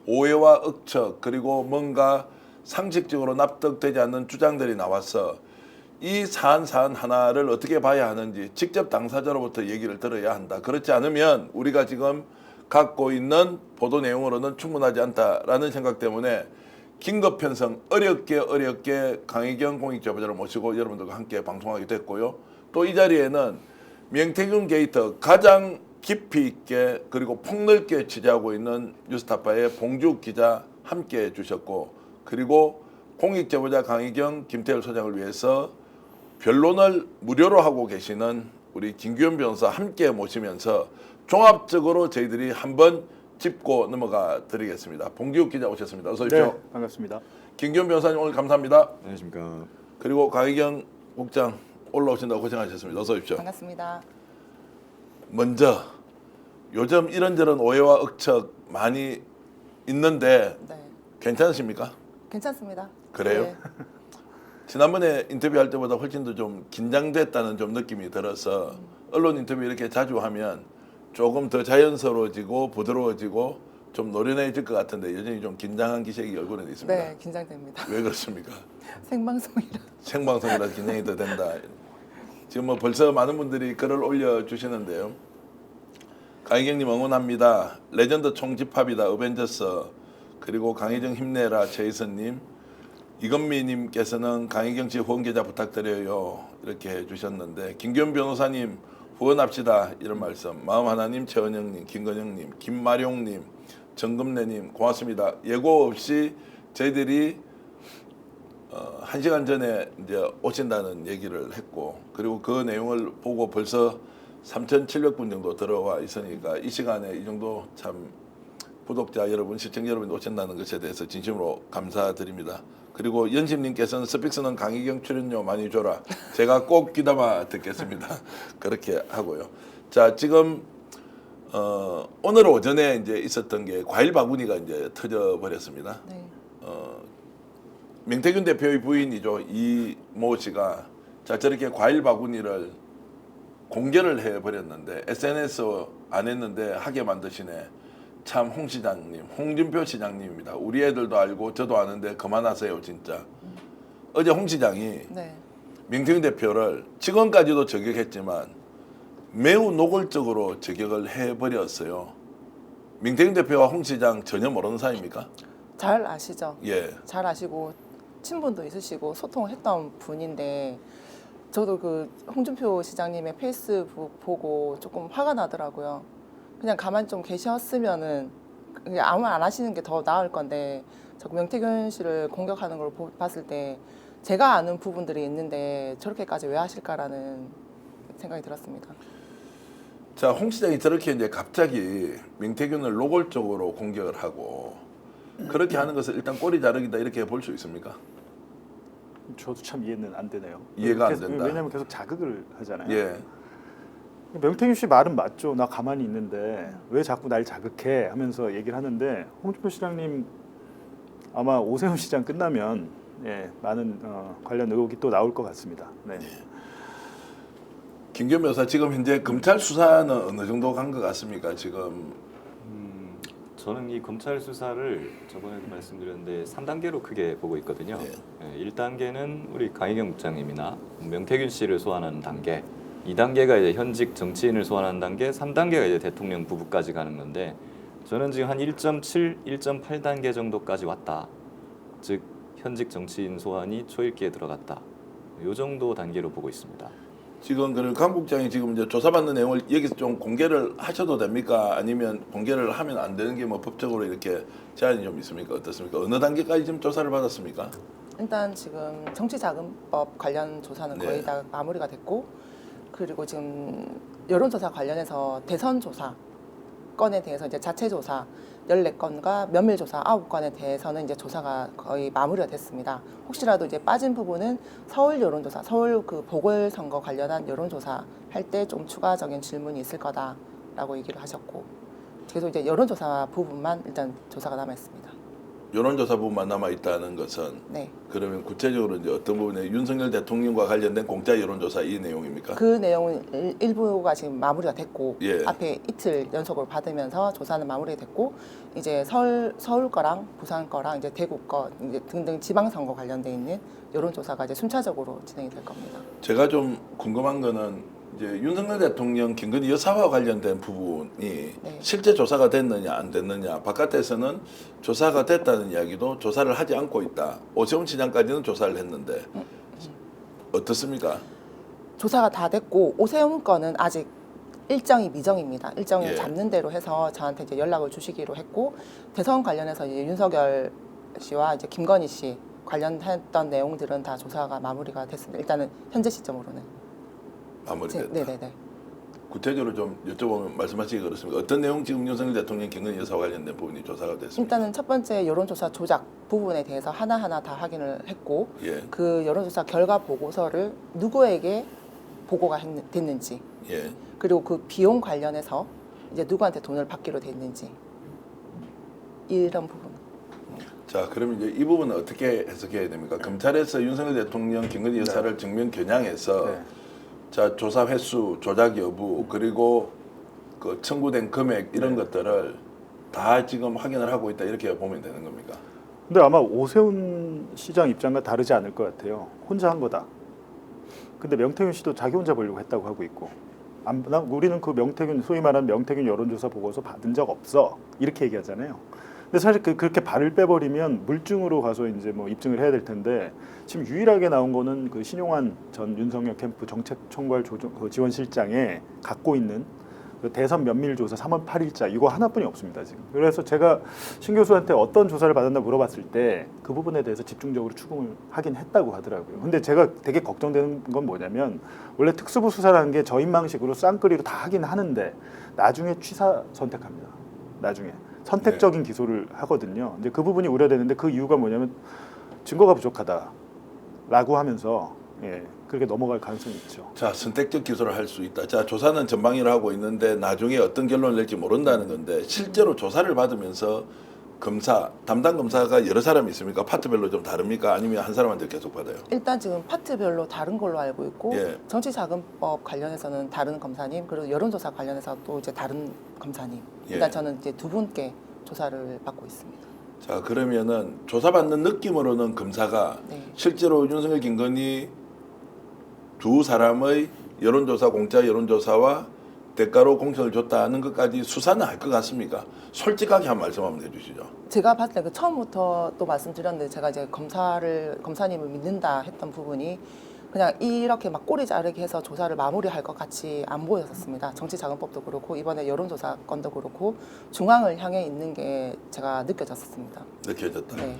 오해와 억측 그리고 뭔가 상식적으로 납득되지 않는 주장들이 나와서 이 사안 하나를 어떻게 봐야 하는지 직접 당사자로부터 얘기를 들어야 한다. 그렇지 않으면 우리가 지금 갖고 있는 보도 내용으로는 충분하지 않다라는 생각 때문에 긴급 편성 어렵게 강혜경 공익제보자를 모시고 여러분들과 함께 방송하게 됐고요. 또 이 자리에는 명태균 게이트 가장 깊이 있게 그리고 폭넓게 취재하고 있는 뉴스타파의 봉주 기자 함께 해주셨고, 그리고 공익제보자 강혜경 김태열 소장을 위해서 변론을 무료로 하고 계시는 우리 김규현 변호사 함께 모시면서 종합적으로 저희들이 한번 짚고 넘어가 드리겠습니다. 봉기욱 기자 오셨습니다. 어서 오십시오. 네, 반갑습니다. 김규현 변호사님 오늘 감사합니다. 안녕하십니까. 그리고 강혜경 국장 올라오신다고 고생하셨습니다. 어서 오십시오. 반갑습니다. 먼저 요즘 이런저런 오해와 억측 많이 있는데 네, 괜찮으십니까? 괜찮습니다. 그래요? 네. 지난번에 인터뷰할 때보다 훨씬 더 좀 긴장됐다는 좀 느낌이 들어서 언론 인터뷰 이렇게 자주 하면 조금 더 자연스러워지고 부드러워지고 좀 노련해질 것 같은데 여전히 좀 긴장한 기색이 얼굴에 있습니다. 네, 긴장됩니다. 왜 그렇습니까? 생방송이라. 생방송이라 긴장이 더 된다. 지금 뭐 벌써 많은 분들이 글을 올려주시는데요. 강희경님 응원합니다. 레전드 총집합이다. 어벤져스. 그리고 강희정 힘내라. 최희선님. 이건미님께서는 강희경 씨 후원 계좌 부탁드려요. 이렇게 해주셨는데, 김규현 변호사님 후원합시다. 이런 말씀. 마음하나님, 최은영님, 김건영님, 김마룡님, 정금래님 고맙습니다. 예고 없이 저희들이 1시간 전에 이제 오신다는 얘기를 했고, 그리고 그 내용을 보고 벌써 3,700분 정도 들어와 있으니까 이 시간에 이 정도 참 구독자 여러분, 시청자 여러분 오신다는 것에 대해서 진심으로 감사드립니다. 그리고 연심님께서는 스픽스는 강희경 출연료 많이 줘라. 제가 꼭 귀담아 듣겠습니다. 그렇게 하고요. 자, 지금 오늘 오전에 이제 있었던 게 과일 바구니가 이제 터져 버렸습니다. 네. 명태균 대표의 부인이죠. 이모 씨가 자 저렇게 과일 바구니를 공개를 해버렸는데 SNS 안 했는데 하게 만드시네. 참 홍 시장님, 홍준표 시장님입니다. 우리 애들도 알고 저도 아는데 그만하세요 진짜. 어제 홍 시장이 네. 명태균 대표를 직원까지도 저격했지만 매우 노골적으로 저격을 해버렸어요. 명태균 대표와 홍 시장 전혀 모르는 사이입니까? 잘 아시죠? 예. 잘 아시고 친분도 있으시고 소통을 했던 분인데, 저도 그 홍준표 시장님의 페이스북 보고 조금 화가 나더라고요. 그냥 가만히 좀 계셨으면은 그냥 아무 말 안 하시는 게 더 나을 건데, 저 명태균 씨를 공격하는 걸 봤을 때 제가 아는 부분들이 있는데 저렇게까지 왜 하실까라는 생각이 들었습니다. 자, 홍 시장이 저렇게 이제 갑자기 명태균을 노골적으로 공격을 하고 그렇게 하는 것을 일단 꼬리 자르기다 이렇게 볼 수 있습니까? 저도 참 이해는 안 되네요. 이해가 안 계속, 된다. 왜냐하면 계속 자극을 하잖아요. 예. 명태균 씨 말은 맞죠. 나 가만히 있는데 왜 자꾸 날 자극해 하면서 얘기를 하는데, 홍준표 시장님 아마 오세훈 시장 끝나면 많은 관련 의혹이 또 나올 것 같습니다. 네. 김규현 변호사 지금 현재 검찰 수사는 어느 정도 간 것 같습니까? 지금 저는 이 검찰 수사를 저번에도 말씀드렸는데 3단계로 크게 보고 있거든요. 예. 1단계는 우리 강희경 국장님이나 명태균 씨를 소환하는 단계, 2단계가 이제 현직 정치인을 소환하는 단계, 3단계가 이제 대통령 부부까지 가는 건데, 저는 지금 한 1.7, 1.8단계 정도까지 왔다. 즉 현직 정치인 소환이 초읽기에 들어갔다. 이 정도 단계로 보고 있습니다. 지금 그럼 강 국장이 지금 이제 조사받는 내용을 여기서 좀 공개를 하셔도 됩니까? 아니면 공개를 하면 안 되는 게 뭐 법적으로 이렇게 제한이 좀 있습니까? 어떻습니까? 어느 단계까지 지금 조사를 받았습니까? 일단 지금 정치자금법 관련 조사는 거의 네. 다 마무리가 됐고, 그리고 지금 여론조사 관련해서 대선 조사 건에 대해서 이제 자체 조사 14건과 면밀 조사 9건에 대해서는 이제 조사가 거의 마무리가 됐습니다. 혹시라도 이제 빠진 부분은 서울 여론조사, 서울 그 보궐선거 관련한 여론조사 할 때 좀 추가적인 질문이 있을 거다라고 얘기를 하셨고, 계속 이제 여론조사 부분만 일단 조사가 남아 있습니다. 여론조사 부분만 남아 있다는 것은 네. 그러면 구체적으로 이제 어떤 부분에 윤석열 대통령과 관련된 공짜 여론조사 이 내용입니까? 그 내용은 일부가 지금 마무리가 됐고 예. 앞에 이틀 연속으로 받으면서 조사는 마무리됐고 이제 서울 거랑 부산 거랑 이제 대구 거 이제 등등 지방선거 관련돼 있는 여론조사가 이제 순차적으로 진행이 될 겁니다. 제가 좀 궁금한 거는 이제 윤석열 대통령 김건희 여사와 관련된 부분이 네. 실제 조사가 됐느냐 안 됐느냐 바깥에서는 조사가 됐다는 이야기도 조사를 하지 않고 있다. 오세훈 시장까지는 조사를 했는데 어떻습니까? 조사가 다 됐고 오세훈 건은 아직 일정이 미정입니다. 일정을 예. 잡는 대로 해서 저한테 이제 연락을 주시기로 했고 대선 관련해서 이제 윤석열 씨와 이제 김건희 씨 관련했던 내용들은 다 조사가 마무리가 됐습니다. 일단은 현재 시점으로는. 마무리됐다. 네네네. 구체적으로 좀 여쭤보면 말씀하시기 그렇습니까? 어떤 내용 지금 윤석열 대통령 김건희 여사와 관련된 부분이 조사가 됐습니까? 일단은 첫 번째 여론조사 조작 부분에 대해서 하나하나 다 확인을 했고 예, 그 여론조사 결과 보고서를 누구에게 보고가 됐는지 예. 그리고 그 비용 관련해서 이제 누구한테 돈을 받기로 됐는지 이런 부분. 자, 그러면 이제 이 부분은 어떻게 해석해야 됩니까? 검찰에서 윤석열 대통령 김건희 여사를 증명 겨냥해서 네. 자 조사 횟수, 조작 여부 그리고 그 청구된 금액 이런 것들을 다 지금 확인을 하고 있다 이렇게 보면 되는 겁니까? 근데 아마 오세훈 시장 입장과 다르지 않을 것 같아요. 혼자 한 거다. 근데 명태균 씨도 자기 혼자 보려고 했다고 하고 있고, 우리는 그 명태균 소위 말하는 명태균 여론조사 보고서 받은 적 없어 이렇게 얘기하잖아요. 근데 사실 그렇게 발을 빼버리면 물증으로 가서 이제 뭐 입증을 해야 될 텐데 지금 유일하게 나온 거는 그 신용환 전 윤석열 캠프 정책총괄 지원실장에 갖고 있는 그 대선 면밀 조사 3월 8일자 이거 하나뿐이 없습니다 지금. 그래서 제가 신 교수한테 어떤 조사를 받았나 물어봤을 때 그 부분에 대해서 집중적으로 추궁을 하긴 했다고 하더라고요. 근데 제가 되게 걱정되는 건 뭐냐면 원래 특수부 수사라는 게 저인망식으로 쌍끌이로 다 하긴 하는데 나중에 취사 선택합니다. 나중에 선택적인 기소를 하거든요. 이제 그 부분이 우려되는데 그 이유가 뭐냐면 증거가 부족하다라고 하면서 그렇게 넘어갈 가능성이 있죠. 자, 선택적 기소를 할 수 있다. 자, 조사는 전방위로 하고 있는데 나중에 어떤 결론을 낼지 모른다는 건데 실제로 조사를 받으면서 검사, 담당 검사가 여러 사람이 있습니까? 파트별로 좀 다릅니까? 아니면 한 사람한테 계속 받아요? 일단 지금 파트별로 다른 걸로 알고 있고 예. 정치자금법 관련해서는 다른 검사님 그리고 여론조사 관련해서 또 이제 다른 검사님. 예. 일단 저는 이제 두 분께 조사를 받고 있습니다. 자, 그러면은 조사받는 느낌으로는 검사가 네. 실제로 윤석열 김건희 두 사람의 여론조사 공짜 여론조사와 대가로 공천을 줬다는 것까지 수사는 할 것 같습니까? 솔직하게 한 말씀 한번 해주시죠. 제가 봤을 때 그 처음부터 또 말씀드렸는데 제가 이제 검사님을 믿는다 했던 부분이 그냥 이렇게 막 꼬리 자르기 해서 조사를 마무리할 것 같이 안 보였었습니다. 정치자금법도 그렇고 이번에 여론조사 건도 그렇고 중앙을 향해 있는 게 제가 느껴졌었습니다. 느껴졌다. 네.